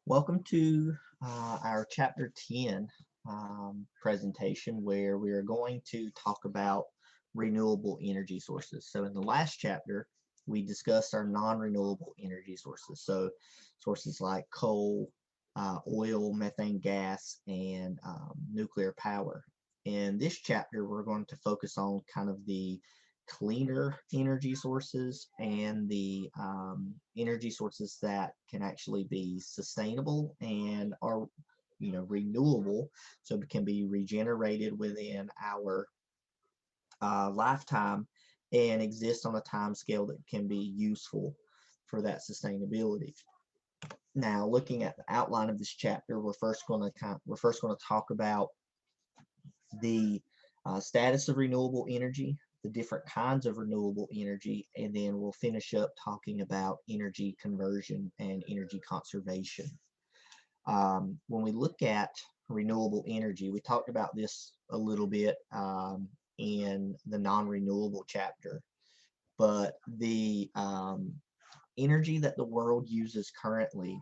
Welcome to our Chapter 10 presentation, where we are going to talk about renewable energy sources. So in the last chapter, we discussed our non-renewable energy sources. So sources like coal, oil, methane gas, and nuclear power. In this chapter, we're going to focus on kind of the cleaner energy sources and the energy sources that can actually be sustainable and are renewable, so it can be regenerated within our lifetime and exist on a time scale that can be useful for that sustainability. Now, looking at the outline of this chapter, we're first going to talk about the status of renewable energy, the different kinds of renewable energy, and then we'll finish up talking about energy conversion and energy conservation. When we look at renewable energy, we talked about this a little bit in the non-renewable chapter, but the energy that the world uses currently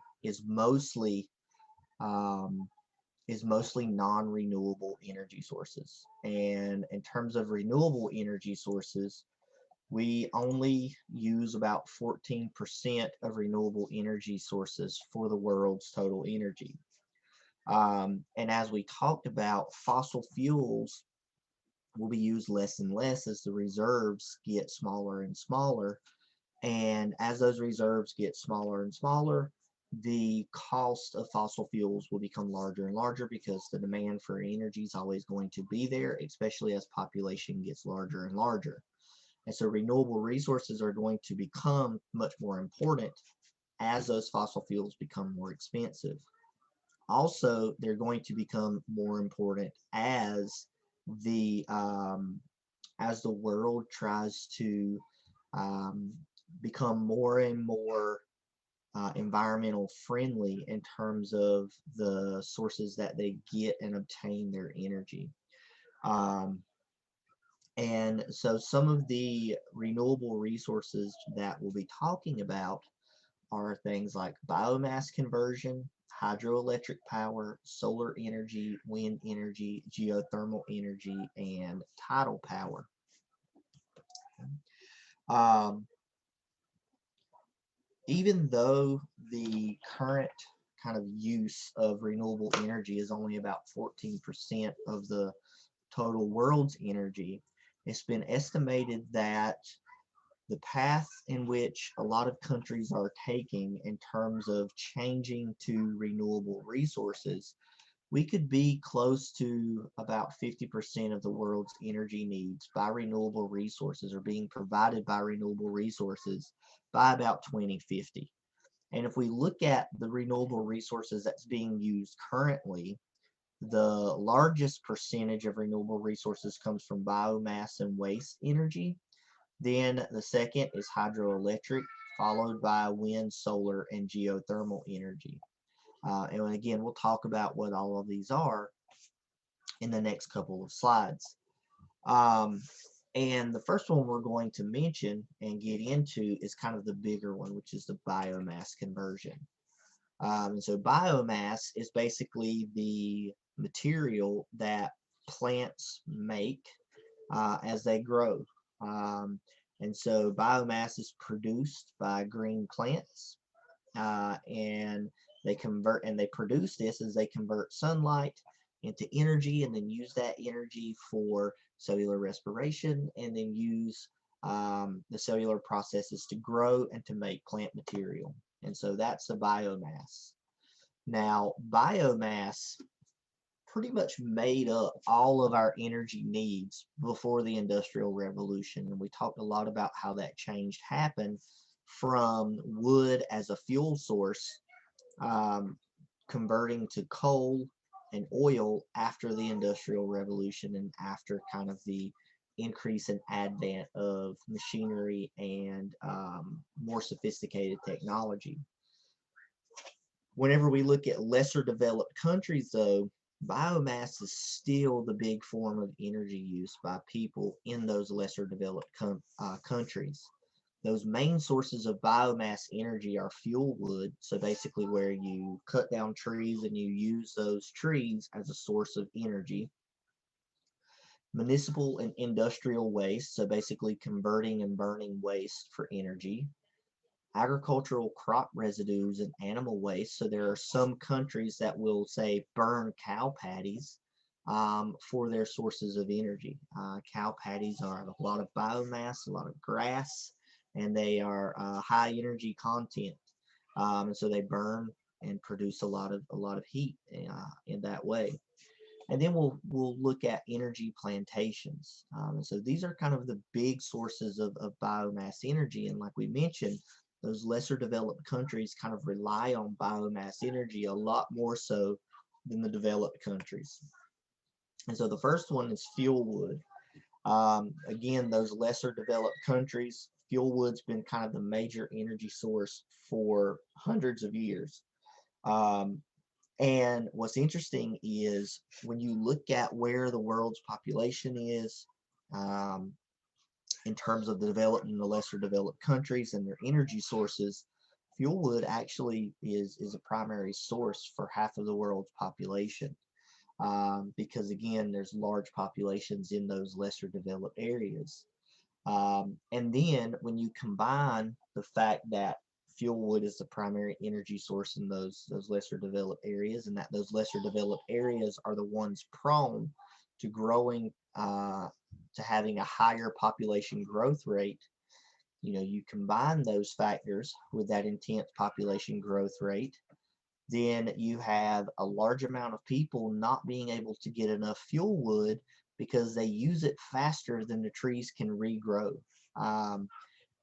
um, is mostly non-renewable energy sources. And in terms of renewable energy sources, we only use about 14% of renewable energy sources for the world's total energy. And as we talked about, fossil fuels will be used less and less as the reserves get smaller and smaller. And as those reserves get smaller and smaller, the cost of fossil fuels will become larger and larger because the demand for energy is always going to be there, especially as population gets larger and larger. And so renewable resources are going to become much more important as those fossil fuels become more expensive. Also, they're going to become more important the as the world tries to um, become more and more environmental friendly in terms of the sources that they get and obtain their energy. Um, and so some of the renewable resources that we'll be talking about are things like biomass conversion, hydroelectric power, solar energy, wind energy, geothermal energy, and tidal power. Um, Even though the current kind of use of renewable energy is only about 14% of the total world's energy, it's been estimated that the path in which a lot of countries are taking in terms of changing to renewable resources, we could be close to about 50% of the world's energy needs by renewable resources or being provided by renewable resources by about 2050. And if we look at the renewable resources that's being used currently, the largest percentage of renewable resources comes from biomass and waste energy. Then the second is hydroelectric, followed by wind, solar, and geothermal energy. And again, we'll talk about what all of these are in the next couple of slides. Um, and the first one we're going to mention and get into is kind of the bigger one, which is the biomass conversion. And so biomass is basically the material that plants make as they grow. Um, and so biomass is produced by green plants, and they produce this as they convert sunlight into energy and then use that energy for cellular respiration and then use the cellular processes to grow and to make plant material. And so that's the biomass. Now, biomass pretty much made up all of our energy needs before the Industrial Revolution. And we talked a lot about how that change happened from wood as a fuel source, um, converting to coal and oil after the Industrial Revolution and after kind of the increase and advent of machinery and more sophisticated technology. Whenever we look at lesser developed countries, though, biomass is still the big form of energy use by people in those lesser developed countries. Those main sources of biomass energy are fuel wood, so basically where you cut down trees and you use those trees as a source of energy. Municipal and industrial waste, so basically converting and burning waste for energy. Agricultural crop residues and animal waste. So there are some countries that will say burn cow patties for their sources of energy. Cow patties are a lot of biomass, a lot of grass, and they are high energy content. And so they burn and produce a lot of heat in that way. And then we'll look at energy plantations. And so these are kind of the big sources of biomass energy. And like we mentioned, those lesser developed countries kind of rely on biomass energy a lot more so than the developed countries. And so the first one is fuel wood. Again, those lesser developed countries, fuel wood's been kind of the major energy source for hundreds of years. Um, and what's interesting is when you look at where the world's population is um, in terms of the developed and the lesser developed countries and their energy sources, fuel wood actually is a primary source for half of the world's population. Because again, there's large populations in those lesser developed areas. And then when you combine the fact that fuel wood is the primary energy source in those lesser developed areas, and that those lesser developed areas are the ones prone to growing, to having a higher population growth rate, you combine those factors with that intense population growth rate, then you have a large amount of people not being able to get enough fuel wood because they use it faster than the trees can regrow. Um,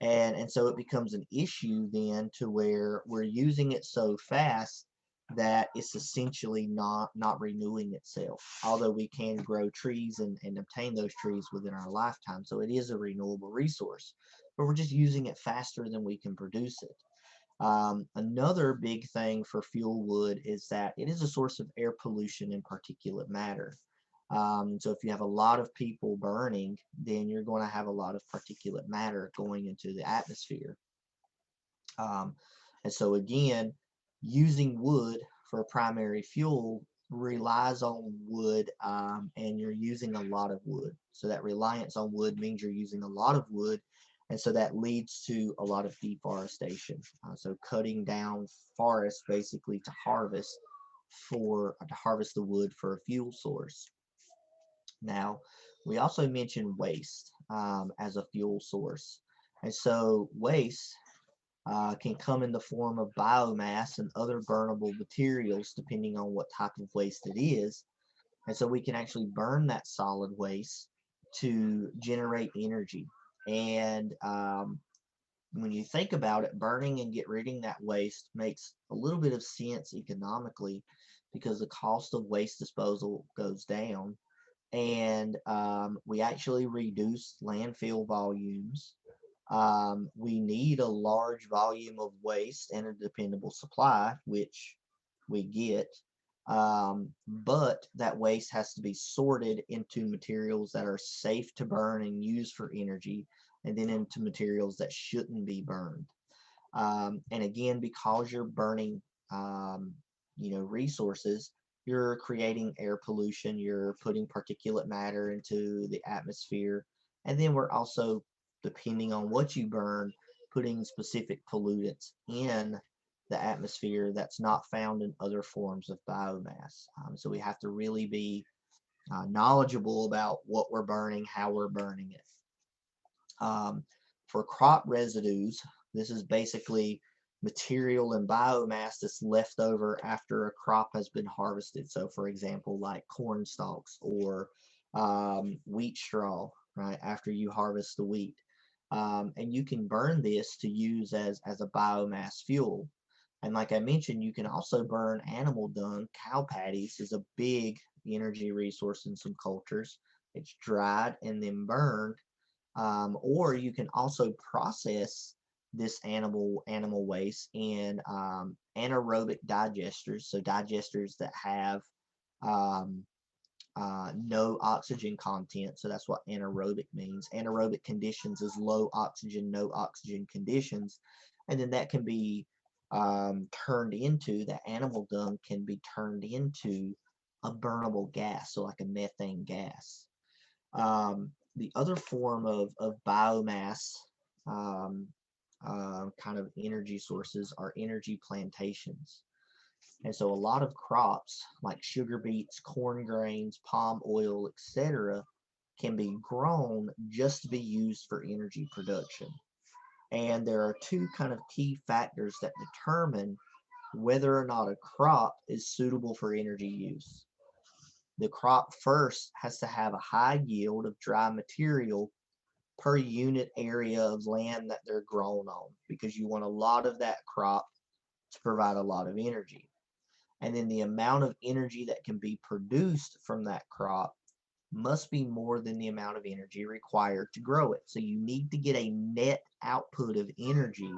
and so it becomes an issue then to where we're using it so fast that it's essentially not renewing itself, although we can grow trees and obtain those trees within our lifetime. So it is a renewable resource, but we're just using it faster than we can produce it. Another big thing for fuel wood is that it is a source of air pollution and particulate matter. So if you have a lot of people burning, then you're going to have a lot of particulate matter going into the atmosphere. Um, and so again, using wood for a primary fuel relies on wood, and you're using a lot of wood. So that reliance on wood means you're using a lot of wood, and so that leads to a lot of deforestation. So cutting down forests basically to harvest the wood for a fuel source. Now, we also mentioned waste as a fuel source. And so waste can come in the form of biomass and other burnable materials, depending on what type of waste it is. And so we can actually burn that solid waste to generate energy. And when you think about it, burning and get rid that waste makes a little bit of sense economically because the cost of waste disposal goes down, and we actually reduce landfill volumes. We need a large volume of waste and a dependable supply, which we get. But that waste has to be sorted into materials that are safe to burn and use for energy, and then into materials that shouldn't be burned. And again, because you're burning, resources, you're creating air pollution, you're putting particulate matter into the atmosphere, and then we're also, depending on what you burn, putting specific pollutants in the atmosphere that's not found in other forms of biomass. So we have to really be knowledgeable about what we're burning, how we're burning it. For crop residues, this is basically material and biomass that's left over after a crop has been harvested. So, for example, like corn stalks or wheat straw, right, after you harvest the wheat. And you can burn this to use as a biomass fuel. And like I mentioned, you can also burn animal dung. Cow patties is a big energy resource in some cultures. It's dried and then burned, or you can also process this animal waste in anaerobic digesters, so digesters that have um, no oxygen content. So that's what anaerobic means. Anaerobic conditions is low oxygen, no oxygen conditions. And then that can be turned into, the animal dung can be turned into a burnable gas, so like a methane gas. The other form of biomass kind of energy sources are energy plantations. And so a lot of crops like sugar beets, corn grains, palm oil, etc., can be grown just to be used for energy production. And there are two kind of key factors that determine whether or not a crop is suitable for energy use. The crop first has to have a high yield of dry material per unit area of land that they're grown on, because you want a lot of that crop to provide a lot of energy. And then the amount of energy that can be produced from that crop must be more than the amount of energy required to grow it. So you need to get a net output of energy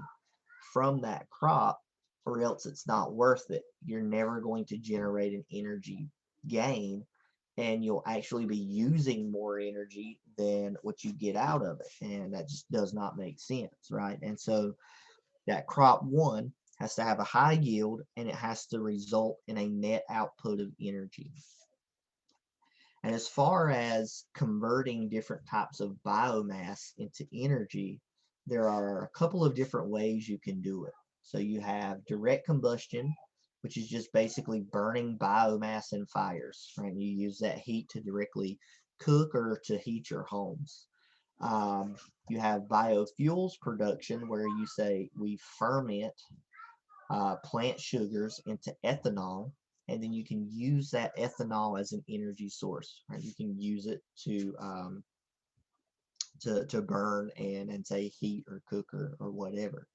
from that crop, or else it's not worth it. You're never going to generate an energy gain, and you'll actually be using more energy than what you get out of it. And that just does not make sense, right? And so that crop one has to have a high yield, and it has to result in a net output of energy. And as far as converting different types of biomass into energy, there are a couple of different ways you can do it. So you have direct combustion, which is just basically burning biomass in fires, right? You use that heat to directly cook or to heat your homes. You have biofuels production, where you say we ferment plant sugars into ethanol, and then you can use that ethanol as an energy source, right? You can use it to burn and say heat or cook or whatever.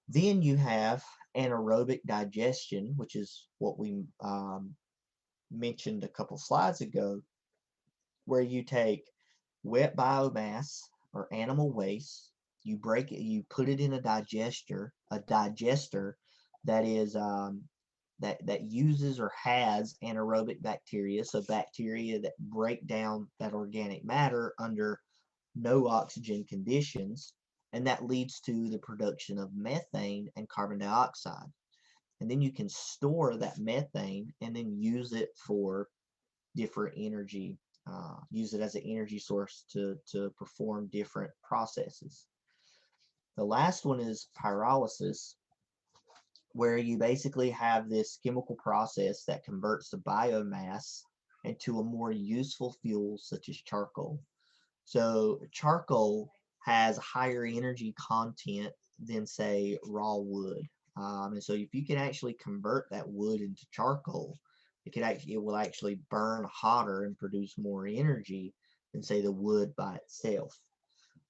Then you have anaerobic digestion, which is what we mentioned a couple slides ago, where you take wet biomass or animal waste, you break it, you put it in a digester that is that uses or has anaerobic bacteria, so bacteria that break down that organic matter under no oxygen conditions, and that leads to the production of methane and carbon dioxide. And then you can store that methane and then use it for different energy, use it as an energy source to perform different processes. The last one is pyrolysis, where you basically have this chemical process that converts the biomass into a more useful fuel, such as charcoal. So charcoal has higher energy content than, say, raw wood. And so if you can actually convert that wood into charcoal, it will actually burn hotter and produce more energy than, say, the wood by itself.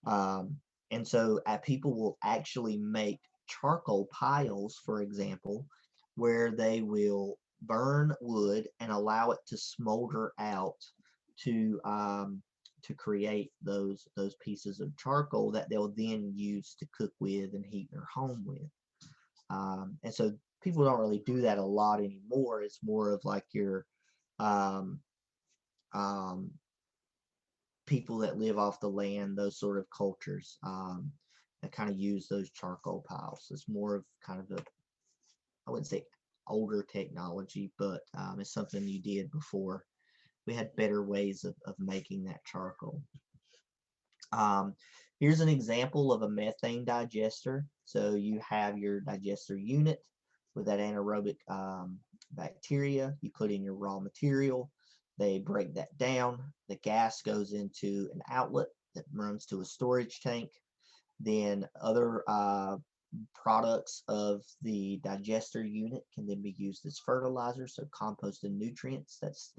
And so people will actually make charcoal piles, for example, where they will burn wood and allow it to smolder out to create those pieces of charcoal that they'll then use to cook with and heat their home with. And so people don't really do that a lot anymore. It's more of like your um, um, people that live off the land, those sort of cultures that kind of use those charcoal piles. It's more of kind of I wouldn't say older technology, but it's something you did before we had better ways of making that charcoal. Here's an example of a methane digester. So you have your digester unit with that anaerobic bacteria. You put in your raw material. They break that down. The gas goes into an outlet that runs to a storage tank. Then other products of the digester unit can then be used as fertilizer, so compost and nutrients that's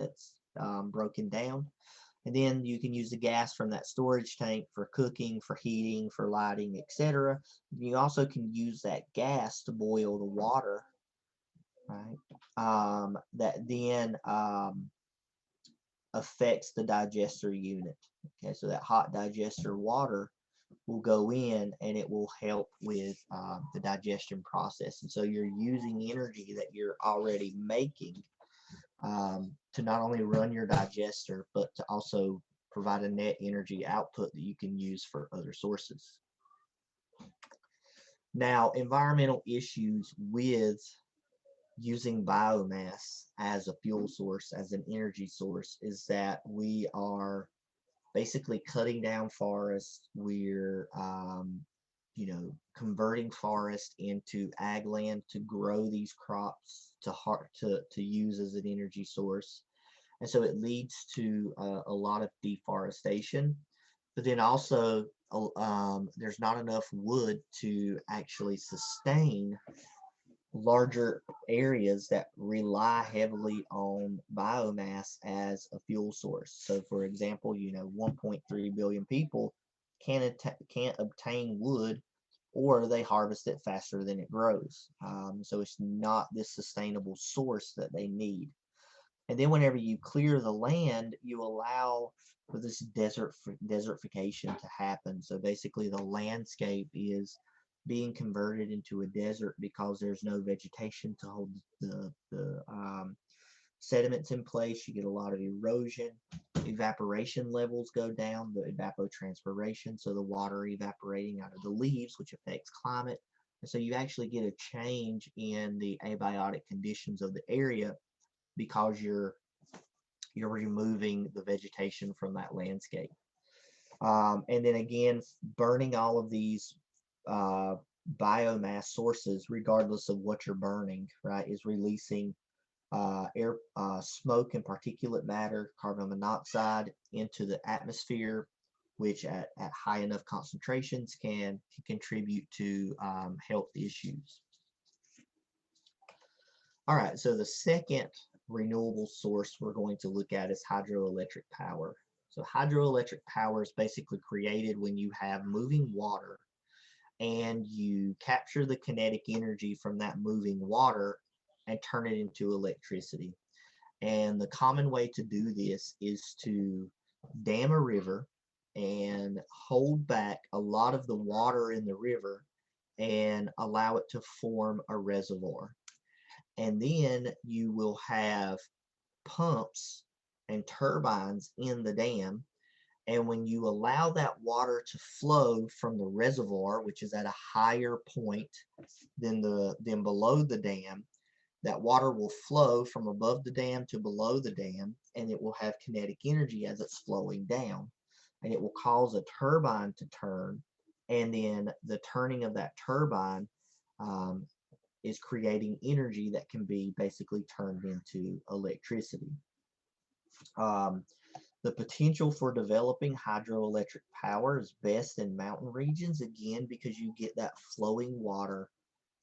broken down. And then you can use the gas from that storage tank for cooking, for heating, for lighting, etc. You also can use that gas to boil the water, right? That then affects the digester unit. Okay, so that hot digester water will go in and it will help with the digestion process. And so you're using energy that you're already making to not only run your digester, but to also provide a net energy output that you can use for other sources. Now, environmental issues with using biomass as a fuel source, as an energy source, is that we are basically cutting down forests. We're, converting forest into ag land to grow these crops to use as an energy source, and so it leads to a lot of deforestation. But then also, there's not enough wood to actually sustain larger areas that rely heavily on biomass as a fuel source. So, for example, 1.3 billion people can't obtain wood, or they harvest it faster than it grows. So it's not this sustainable source that they need. And then whenever you clear the land, you allow for this desertification to happen. So basically, the landscape is being converted into a desert because there's no vegetation to hold the sediments in place. You get a lot of erosion. Evaporation levels go down, the evapotranspiration, so the water evaporating out of the leaves, which affects climate. And so you actually get a change in the abiotic conditions of the area because you're removing the vegetation from that landscape. And then again, burning all of these uh, biomass sources, regardless of what you're burning, right, is releasing smoke and particulate matter, carbon monoxide into the atmosphere, which at high enough concentrations can contribute to health issues. All right, so the second renewable source we're going to look at is hydroelectric power. So hydroelectric power is basically created when you have moving water and you capture the kinetic energy from that moving water and turn it into electricity. And the common way to do this is to dam a river and hold back a lot of the water in the river and allow it to form a reservoir. And then you will have pumps and turbines in the dam. And when you allow that water to flow from the reservoir, which is at a higher point than below the dam, that water will flow from above the dam to below the dam, and it will have kinetic energy as it's flowing down. And it will cause a turbine to turn, and then the turning of that turbine um, is creating energy that can be basically turned into electricity. Um, the potential for developing hydroelectric power is best in mountain regions, again, because you get that flowing water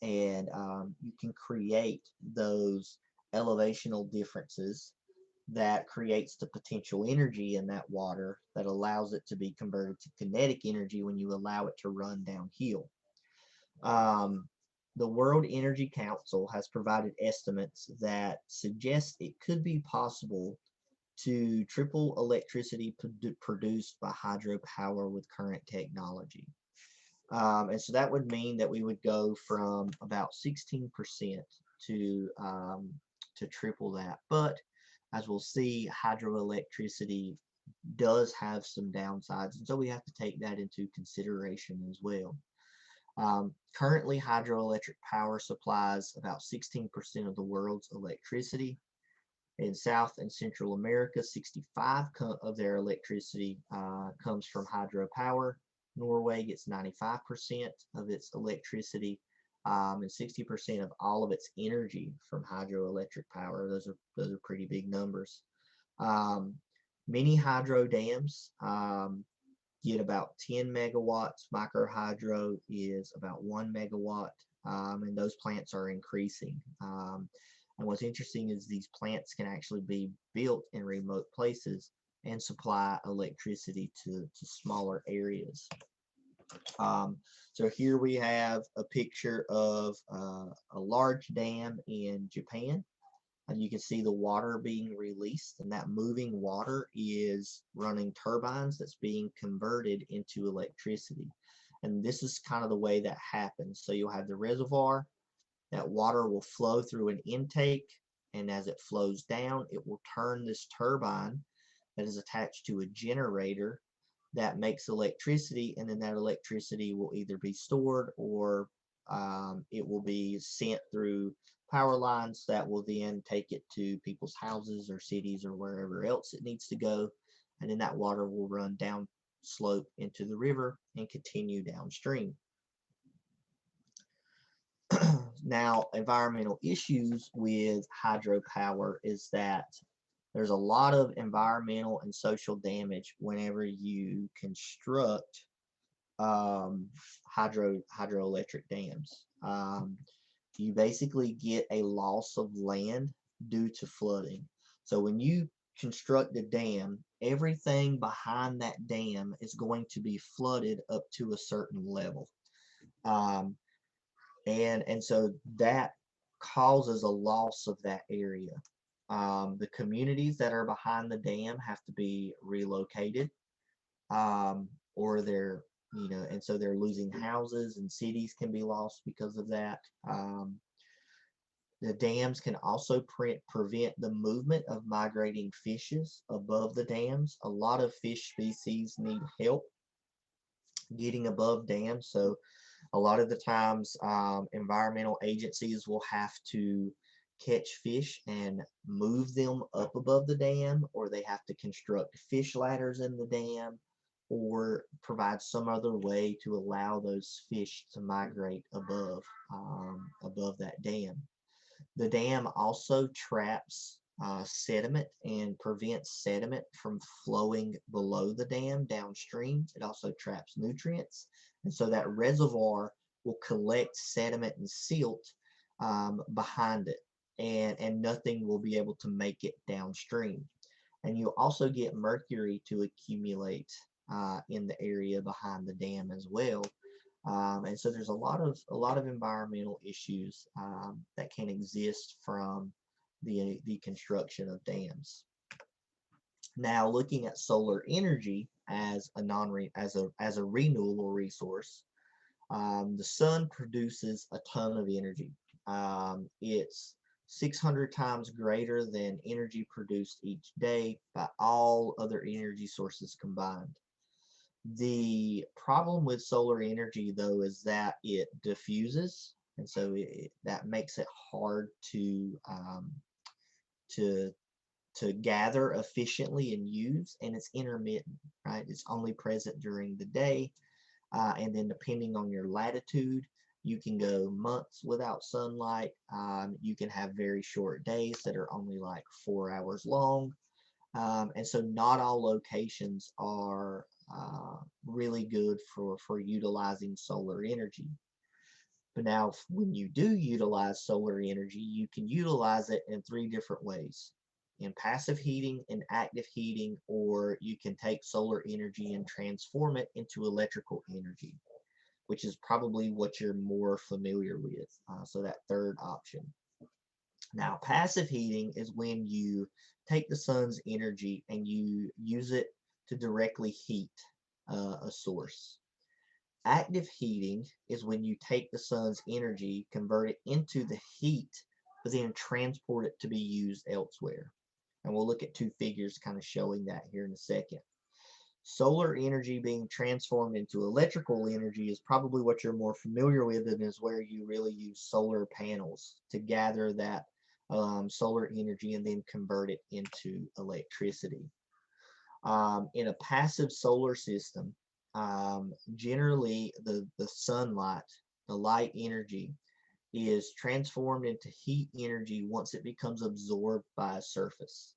and you can create those elevational differences that creates the potential energy in that water that allows it to be converted to kinetic energy when you allow it to run downhill. Um, the World Energy Council has provided estimates that suggest it could be possible to triple electricity produced by hydropower with current technology. And so that would mean that we would go from about 16% to triple that. But as we'll see, hydroelectricity does have some downsides, and so we have to take that into consideration as well. Currently, hydroelectric power supplies about 16% of the world's electricity. In South and Central America, 65 of their electricity comes from hydropower. Norway gets 95% of its electricity, and 60% of all of its energy from hydroelectric power. Those are pretty big numbers. Many hydro dams get about 10 megawatts. Micro hydro is about 1 megawatt, and those plants are increasing. And what's interesting is these plants can actually be built in remote places and supply electricity to smaller areas. So here we have a picture of a large dam in Japan. And you can see the water being released, and that moving water is running turbines that's being converted into electricity. And this is kind of the way that happens. So you'll have the reservoir, that water will flow through an intake, and as it flows down, it will turn this turbine that is attached to a generator that makes electricity, and then that electricity will either be stored or it will be sent through power lines that will then take it to people's houses or cities or wherever else it needs to go, and then that water will run down slope into the river and continue downstream. Now, environmental issues with hydropower is that there's a lot of environmental and social damage whenever you construct hydroelectric dams. You basically get a loss of land due to flooding. So when you construct a dam, everything behind that dam is going to be flooded up to a certain level. Um, and so that causes a loss of that area. The communities that are behind the dam have to be relocated, or they're, and so they're losing houses, and cities can be lost because of that. The dams can also prevent the movement of migrating fishes above the dams. A lot of fish species need help getting above dams, so a lot of the times environmental agencies will have to catch fish and move them up above the dam, or they have to construct fish ladders in the dam, or provide some other way to allow those fish to migrate above that dam. The dam also traps sediment and prevents sediment from flowing below the dam downstream. It also traps nutrients, and so that reservoir will collect sediment and silt behind it, and nothing will be able to make it downstream. And you'll also get mercury to accumulate in the area behind the dam as well. And so there's a lot of environmental issues that can exist from the construction of dams. Now, looking at solar energy as a renewable resource, the sun produces a ton of energy. It's 600 times greater than energy produced each day by all other energy sources combined. The problem with solar energy, though, is that it diffuses, and so that makes it hard to to gather efficiently and use, and it's intermittent, right? It's only present during the day, and then depending on your latitude, you can go months without sunlight. You can have very short days that are only like 4 hours long. And so not all locations are really good for utilizing solar energy. But now, when you do utilize solar energy, you can utilize it in three different ways: in passive heating, in active heating, or you can take solar energy and transform it into electrical energy, which is probably what you're more familiar with. So that third option. Now, passive heating is when you take the sun's energy and you use it to directly heat a source. Active heating is when you take the sun's energy, convert it into the heat, but then transport it to be used elsewhere. And we'll look at two figures kind of showing that here in a second. Solar energy being transformed into electrical energy is probably what you're more familiar with, and is where you really use solar panels to gather that solar energy and then convert it into electricity. In a passive solar system, generally the sunlight, the light energy, is transformed into heat energy once it becomes absorbed by a surface.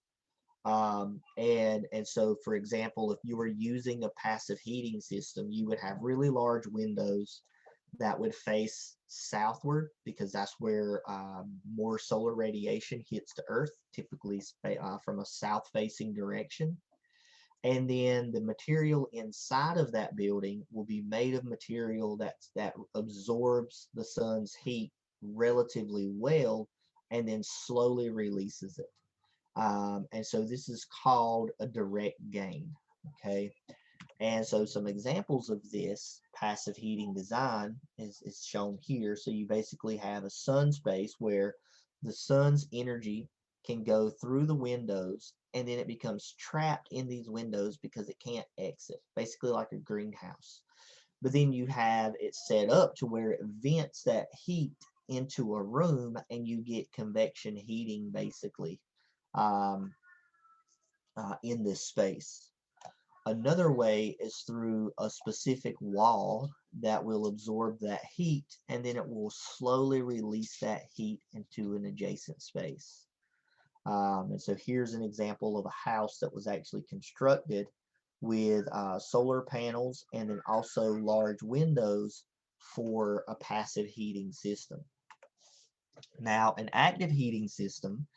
And so, for example, if you were using a passive heating system, you would have really large windows that would face southward, because that's where more solar radiation hits the earth, typically from a south-facing direction. And then the material inside of that building will be made of material that absorbs the sun's heat relatively well, and then slowly releases it. And so this is called a direct gain. Okay. And so some examples of this passive heating design is shown here. So you basically have a sun space where the sun's energy can go through the windows, and then it becomes trapped in these windows because it can't exit, basically like a greenhouse. But then you have it set up to where it vents that heat into a room, and you get convection heating basically um, in this space. Another way is through a specific wall that will absorb that heat, and then it will slowly release that heat into an adjacent space. And so here's an example of a house that was actually constructed with solar panels and then also large windows for a passive heating system. Now, an active heating system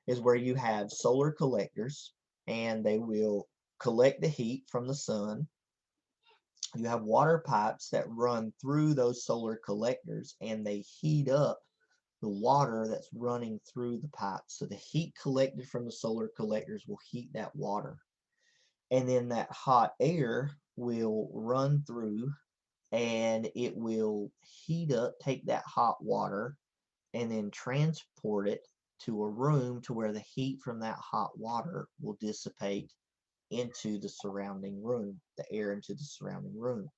is where you have solar collectors, and they will collect the heat from the sun. You have water pipes that run through those solar collectors, and they heat up the water that's running through the pipes. So the heat collected from the solar collectors will heat that water. And then that hot air will run through, and it will heat up, take that hot water, and then transport it to a room to where the heat from that hot water will dissipate into the surrounding room, the air into the surrounding room.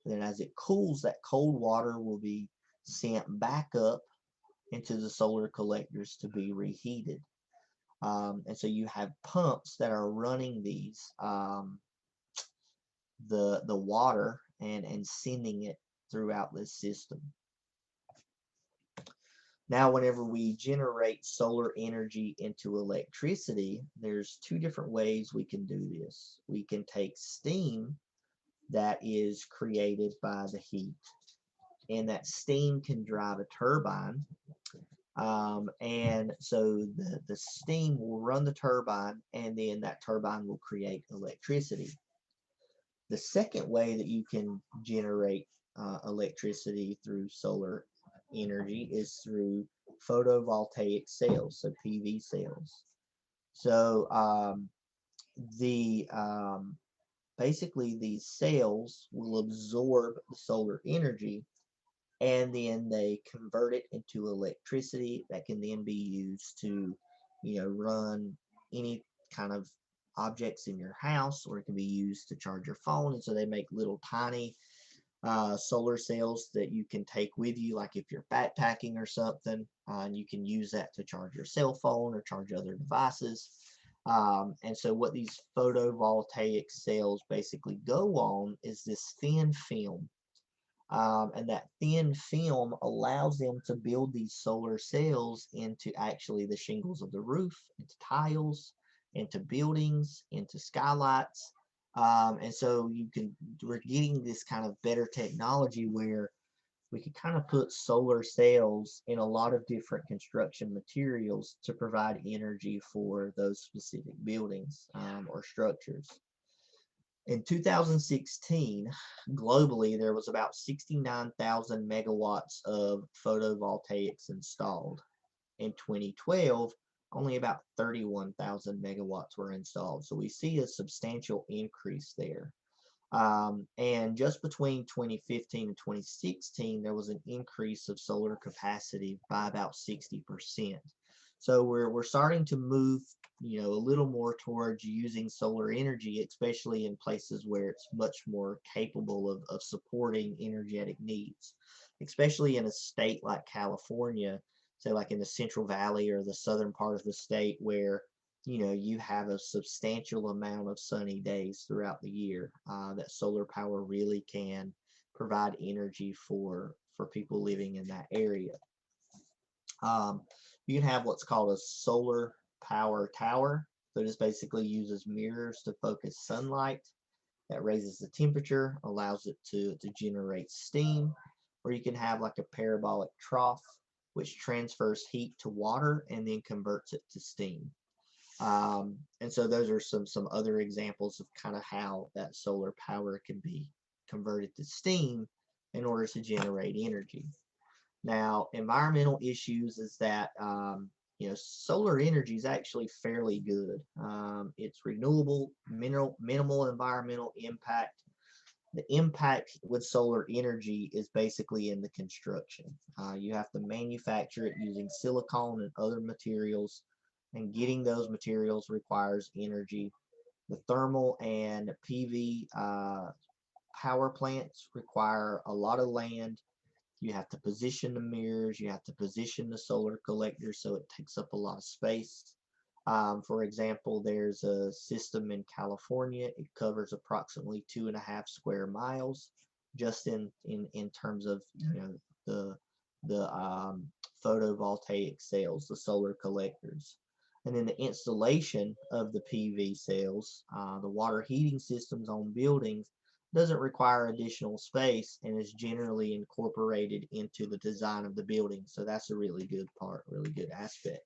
And then as it cools, that cold water will be sent back up into the solar collectors to be reheated. And so you have pumps that are running these the water and sending it throughout this system. Now, whenever we generate solar energy into electricity, there's two different ways we can do this. We can take steam that is created by the heat, and that steam can drive a turbine. And so the steam will run the turbine, and then that turbine will create electricity. The second way that you can generate electricity through solar energy is through photovoltaic cells, so PV cells. So the basically these cells will absorb the solar energy, and then they convert it into electricity that can then be used to, run any kind of objects in your house, or it can be used to charge your phone. And so they make little tiny solar cells that you can take with you, like if you're backpacking or something, and you can use that to charge your cell phone or charge other devices. And so what these photovoltaic cells basically go on is this thin film. And that thin film allows them to build these solar cells into actually the shingles of the roof, into tiles, into buildings, into skylights. And so we're getting this kind of better technology where we can kind of put solar cells in a lot of different construction materials to provide energy for those specific buildings or structures. In 2016, globally, there was about 69,000 megawatts of photovoltaics installed. In 2012, only about 31,000 megawatts were installed. So we see a substantial increase there. And just between 2015 and 2016, there was an increase of solar capacity by about 60%. So we're starting to move, a little more towards using solar energy, especially in places where it's much more capable of supporting energetic needs, especially in a state like California, say like in the Central Valley or the southern part of the state where you have a substantial amount of sunny days throughout the year. That solar power really can provide energy for people living in that area. You can have what's called a solar power tower. So this basically uses mirrors to focus sunlight. That raises the temperature, allows it to generate steam. Or you can have like a parabolic trough, which transfers heat to water and then converts it to steam. And so those are some other examples of kind of how that solar power can be converted to steam in order to generate energy. Now, environmental issues is that solar energy is actually fairly good. It's renewable, minimal environmental impact. The impact with solar energy is basically in the construction. You have to manufacture it using silicone and other materials. and getting those materials requires energy. The thermal and PV power plants require a lot of land. You have to position the mirrors, you have to position the solar collector, so it takes up a lot of space. For example, there's a system in California. It covers approximately 2.5 square miles, just in terms of, you know, the photovoltaic cells, the solar collectors. And then the installation of the PV cells, the water heating systems on buildings, doesn't require additional space and is generally incorporated into the design of the building. So that's a really good part, really good aspect.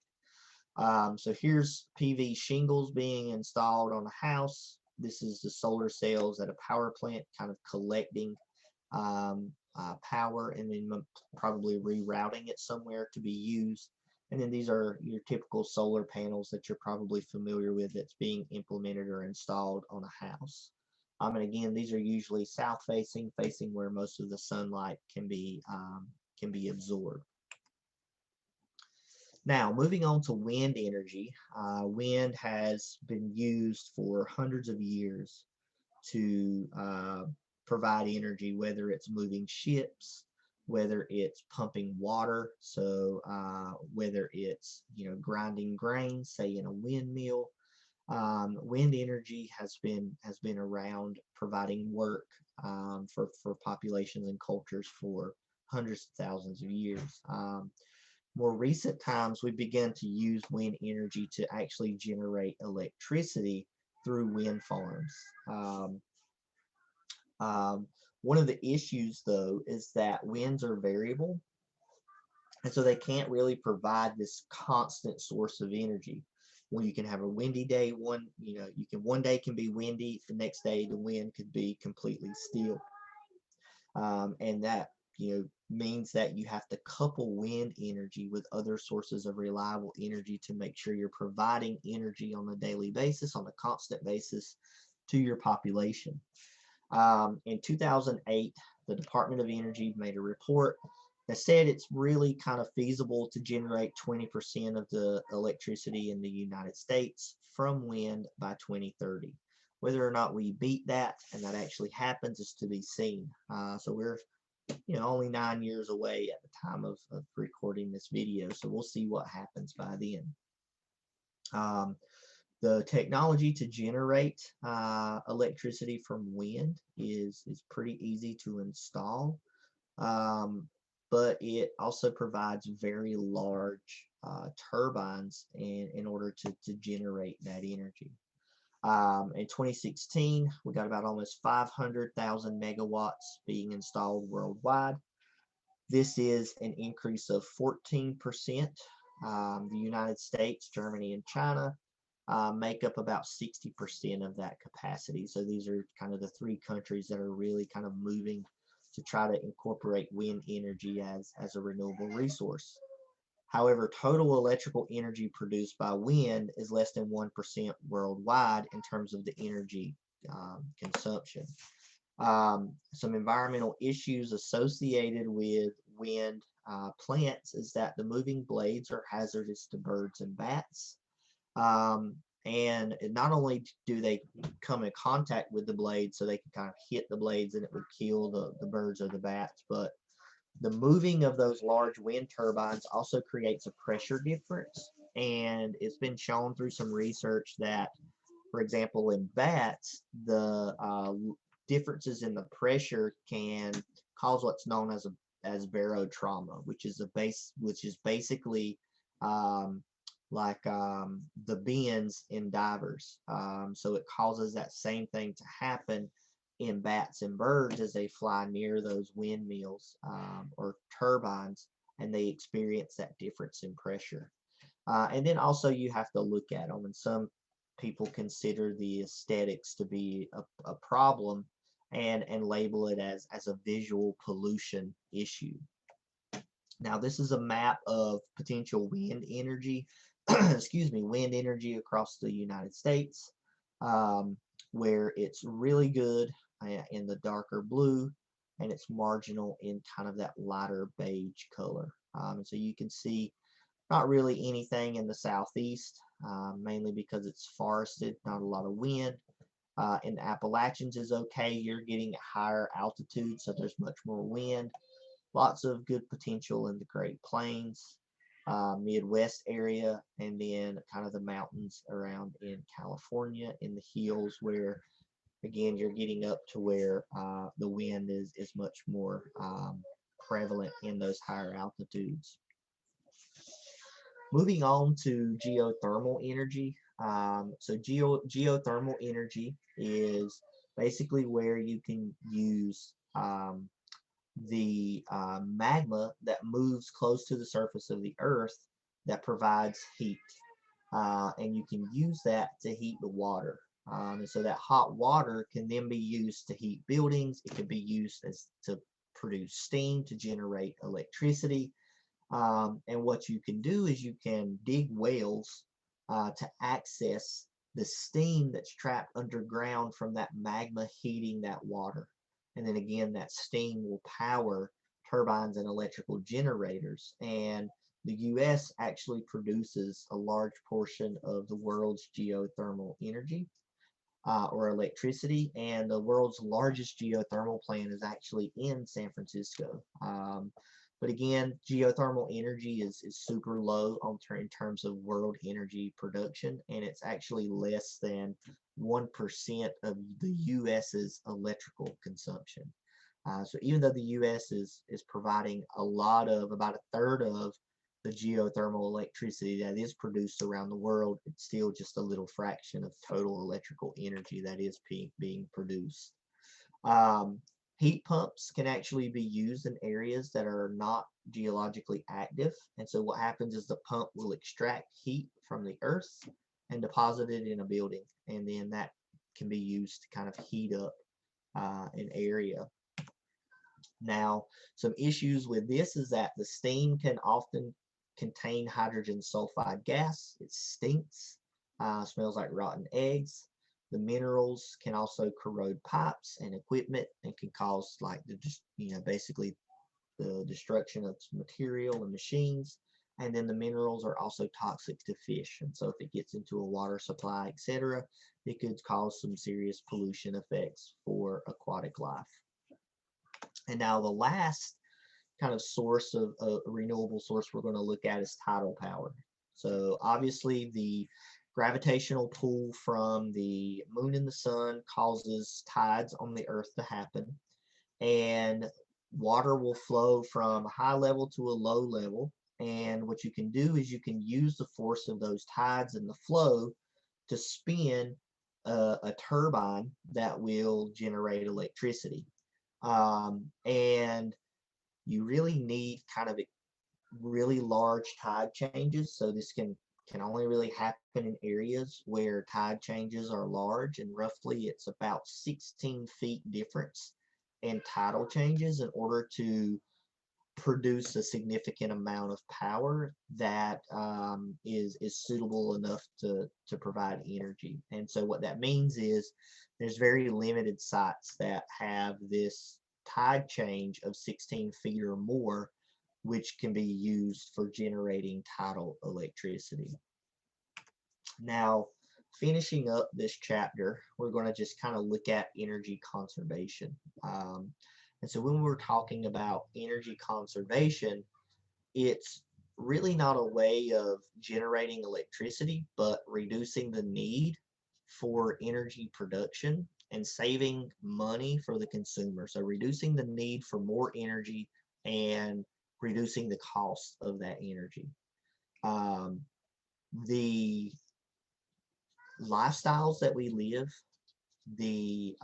So here's PV shingles being installed on a house. This is the solar cells at a power plant kind of collecting power and then probably rerouting it somewhere to be used. And then these are your typical solar panels that you're probably familiar with that's being implemented or installed on a house. And again, these are usually south facing, facing where most of the sunlight can be absorbed. Now, moving on to wind energy. Wind has been used for hundreds of years to provide energy, whether it's moving ships, whether it's pumping water, so whether it's, you know, grinding grain, say in a windmill. Wind energy has been around providing work for populations and cultures for hundreds of thousands of years. More recent times, we began to use wind energy to actually generate electricity through wind farms. Um, One of the issues, though, is that winds are variable, and so they can't really provide this constant source of energy. Well, you can have a windy day, one day can be windy, the next day the wind could be completely still. And that, means that you have to couple wind energy with other sources of reliable energy to make sure you're providing energy on a daily basis, on a constant basis, to your population. In 2008, the Department of Energy made a report that said it's really kind of feasible to generate 20% of the electricity in the United States from wind by 2030. Whether or not we beat that and that actually happens is to be seen. So we're only 9 years away at the time of recording this video, so we'll see what happens by then. The technology to generate electricity from wind is pretty easy to install, but it also provides very large turbines in order to generate that energy. In 2016, we got about almost 500,000 megawatts being installed worldwide. This is an increase of 14%. The United States, Germany, and China make up about 60% of that capacity. So these are kind of the three countries that are really kind of moving to try to incorporate wind energy as a renewable resource. However, total electrical energy produced by wind is less than 1% worldwide in terms of the energy consumption. Some environmental issues associated with wind plants is that the moving blades are hazardous to birds and bats. And not only do they come in contact with the blades, so they can kind of hit the blades and it would kill the birds or the bats, but the moving of those large wind turbines also creates a pressure difference. And it's been shown through some research that, for example, in bats, the differences in the pressure can cause what's known as barotrauma, which is basically the bends in divers. So it causes that same thing to happen in bats and birds as they fly near those windmills or turbines, and they experience that difference in pressure. And then also you have to look at them, and some people consider the aesthetics to be a problem and label it as a visual pollution issue. Now, this is a map of potential wind energy, wind energy across the United States, where it's really good in the darker blue, and it's marginal in kind of that lighter beige color. And so you can see Not really anything in the southeast, mainly because it's forested, not a lot of wind. In the Appalachians is okay. You're getting a higher altitude, so there's much more wind. Lots of good potential in the Great Plains, Midwest area, and then kind of the mountains around in California in the hills where, again, you're getting up to where the wind is much more prevalent in those higher altitudes. Moving on to geothermal energy. So geothermal energy is basically where you can use the magma that moves close to the surface of the earth that provides heat. And you can use that to heat the water. And so that hot water can then be used to heat buildings. It can be used to produce steam to generate electricity. And what you can do is you can dig wells to access the steam that's trapped underground from that magma heating that water. And then again, that steam will power turbines and electrical generators. And the US actually produces a large portion of the world's geothermal energy or electricity, and the world's largest geothermal plant is actually in San Francisco. But again, geothermal energy is super low in terms of world energy production, and it's actually less than 1% of the US's electrical consumption. So even though the US is providing about a third of the geothermal electricity that is produced around the world, it's still just a little fraction of total electrical energy that is being produced. Um, Heat pumps can actually be used in areas that are not geologically active. And so what happens is the pump will extract heat from the earth and deposit it in a building. And then that can be used to kind of heat up an area. Now, some issues with this is that the steam can often contain hydrogen sulfide gas. It stinks, smells like rotten eggs. The minerals can also corrode pipes and equipment and can cause like basically the destruction of material and machines. And then the minerals are also toxic to fish. And so if it gets into a water supply, etc., it could cause some serious pollution effects for aquatic life. And now the last kind of source of a renewable source we're going to look at is tidal power. So obviously the gravitational pull from the moon and the sun causes tides on the earth to happen, and water will flow from a high level to a low level. And what you can do is you can use the force of those tides and the flow to spin a turbine that will generate electricity. And you really need kind of really large tide changes. So this can only really happen in areas where tide changes are large, and roughly it's about 16 feet difference in tidal changes in order to produce a significant amount of power that is suitable enough to provide energy. And so what that means is there's very limited sites that have this tide change of 16 feet or more, which can be used for generating tidal electricity. Now, finishing up this chapter, we're going to just kind of look at energy conservation. And so when we're talking about energy conservation, it's really not a way of generating electricity, but reducing the need for energy production and saving money for the consumer. So reducing the need for more energy and reducing the cost of that energy. The lifestyles that we live, the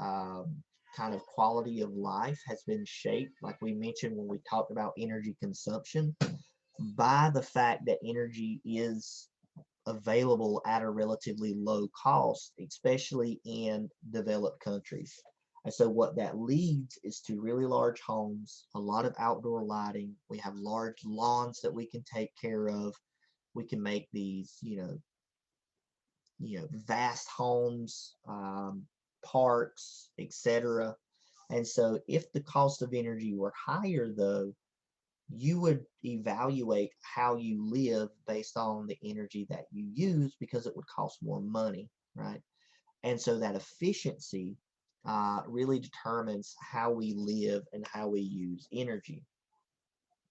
kind of quality of life has been shaped, like we mentioned when we talked about energy consumption, by the fact that energy is available at a relatively low cost, especially in developed countries. And so what that leads is to really large homes, a lot of outdoor lighting. We have large lawns that we can take care of. We can make these, vast homes, parks, etc. And so if the cost of energy were higher, though, you would evaluate how you live based on the energy that you use because it would cost more money, right? And so that efficiency really determines how we live and how we use energy.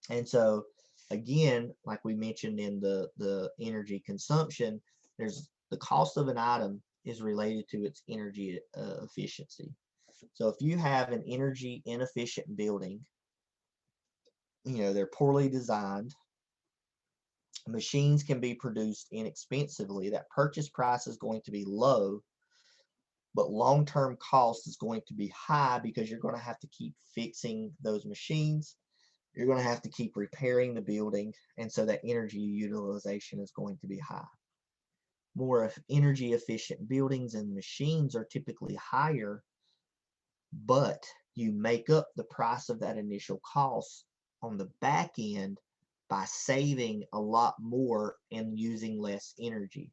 And so, again, like we mentioned in the energy consumption, there's the cost of an item is related to its energy efficiency. So if you have an energy inefficient building, they're poorly designed, machines can be produced inexpensively, that purchase price is going to be low, but long-term cost is going to be high because you're going to have to keep fixing those machines. You're going to have to keep repairing the building, and so that energy utilization is going to be high. More energy efficient buildings and machines are typically higher, but you make up the price of that initial cost on the back end by saving a lot more and using less energy.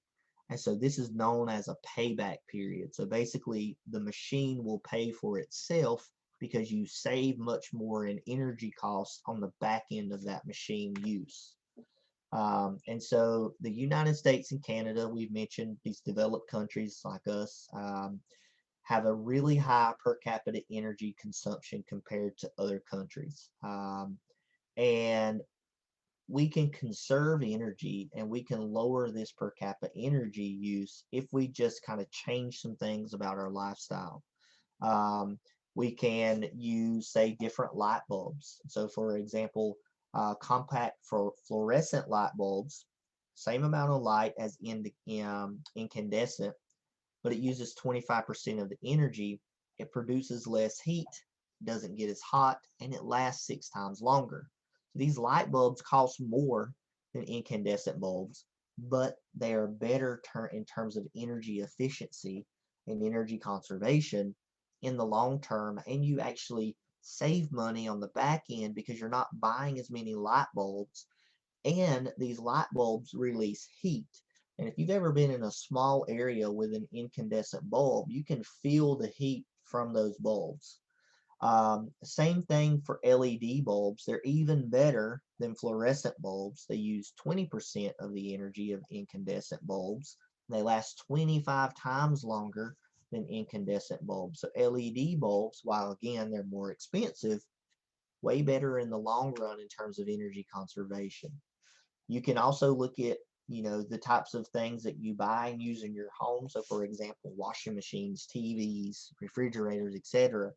And so this is known as a payback period. So basically, the machine will pay for itself because you save much more in energy costs on the back end of that machine use. And so the United States and Canada, we've mentioned these developed countries like us, have a really high per capita energy consumption compared to other countries. And we can conserve energy and we can lower this per capita energy use if we just kind of change some things about our lifestyle. Um, we can use, say, different light bulbs. So, for example, compact fluorescent light bulbs, same amount of light as incandescent, but it uses 25% of the energy. It produces less heat, doesn't get as hot, and it lasts 6 times longer. So these light bulbs cost more than incandescent bulbs, but they are better in terms of energy efficiency and energy conservation in the long term, and you actually save money on the back end because you're not buying as many light bulbs, and these light bulbs release heat. And if you've ever been in a small area with an incandescent bulb, you can feel the heat from those bulbs. Same thing for LED bulbs. They're even better than fluorescent bulbs. They use 20% of the energy of incandescent bulbs. They last 25 times longer than incandescent bulbs. So LED bulbs, while again they're more expensive, way better in the long run in terms of energy conservation. You can also look at, the types of things that you buy and use in your home. So for example, washing machines, TVs, refrigerators, etc.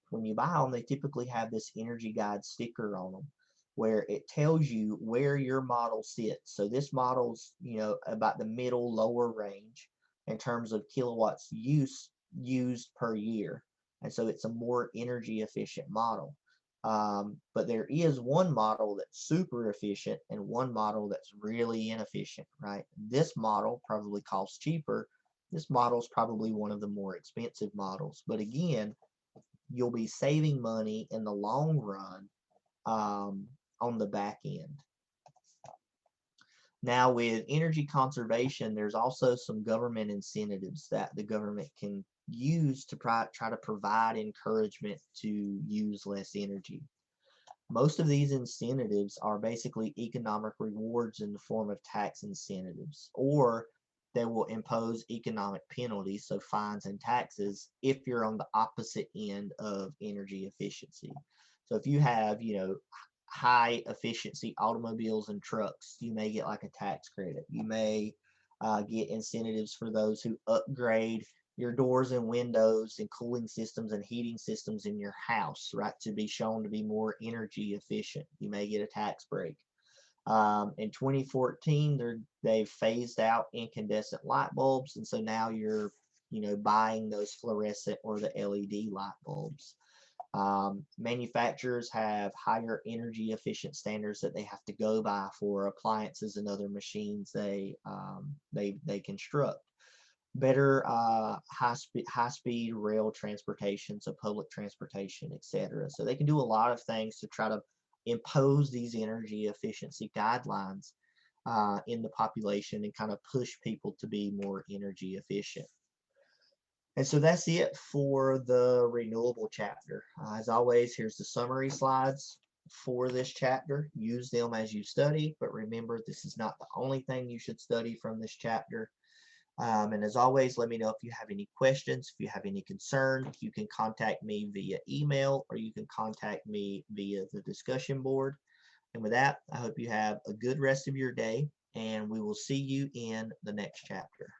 When you buy them, they typically have this energy guide sticker on them where it tells you where your model sits. So this model's, about the middle lower range in terms of kilowatts used per year. And so it's a more energy efficient model. But there is one model that's super efficient and one model that's really inefficient, right? This model probably costs cheaper. This model is probably one of the more expensive models. But again, you'll be saving money in the long run on the back end. Now, with energy conservation, there's also some government incentives that the government can use to try to provide encouragement to use less energy. Most of these incentives are basically economic rewards in the form of tax incentives, or they will impose economic penalties, so fines and taxes, if you're on the opposite end of energy efficiency. So if you have, high efficiency automobiles and trucks, you may get like a tax credit. You may get incentives for those who upgrade your doors and windows and cooling systems and heating systems in your house, right, to be shown to be more energy efficient. You may get a tax break. In 2014, they've phased out incandescent light bulbs, and so now you're, buying those fluorescent or the LED light bulbs. Manufacturers have higher energy efficient standards that they have to go by for appliances and other machines they construct. Better high speed rail transportation, so public transportation, etc. So they can do a lot of things to try to impose these energy efficiency guidelines in the population and kind of push people to be more energy efficient. And so that's it for the renewable chapter. As always, here's the summary slides. for this chapter. Use them as you study, but remember, this is not the only thing you should study from this chapter. And as always, let me know if you have any questions, if you have any concerns. You can contact me via email, or you can contact me via the discussion board. And with that, I hope you have a good rest of your day, and we will see you in the next chapter.